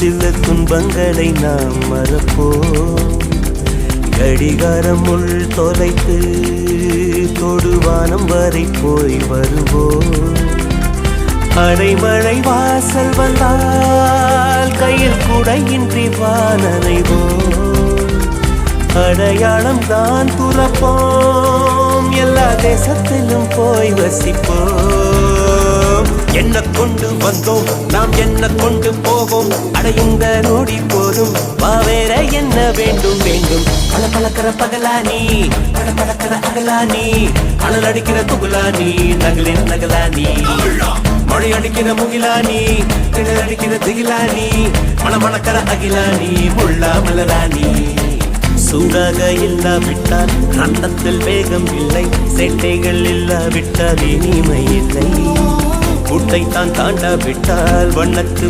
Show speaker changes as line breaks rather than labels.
சில துன்பங்களை நாம் மறப்போம். கடிகாரம் உள் தொலைத்து தொடுவானம் வரை போய் வருவோம். அடைமழை வாசல் வந்தால் கையில் குடையின்றி வானனைவோம். அடையாளம் தான் துறப்போம், எல்லா தேசத்திலும் போய் வசிப்போம். என்ன கொண்டு வந்தோம் நாம் என்ன கொண்டு போவோம், அடையுந்த நோடி போதும் வேற என்ன வேண்டும் வேண்டும். பல பழக்கிற பகலானி பட பழக்கிற அகலானி, அனல் அடிக்கிற துகுலானி நகலின் நகலானி, மழை அடிக்கிற முகிலானி திணல் அடிக்கிற திகிலானி, மணமணக்கிற அகிலானி முள்ளா மலராணி. சூடாக இல்லாவிட்டால் அண்டத்தில் வேகம் இல்லை, சேட்டைகள் இல்லாவிட்டால் இனிமை இல்லை. கூட்டை தான் தாண்டாவிட்டால் வண்ணத்து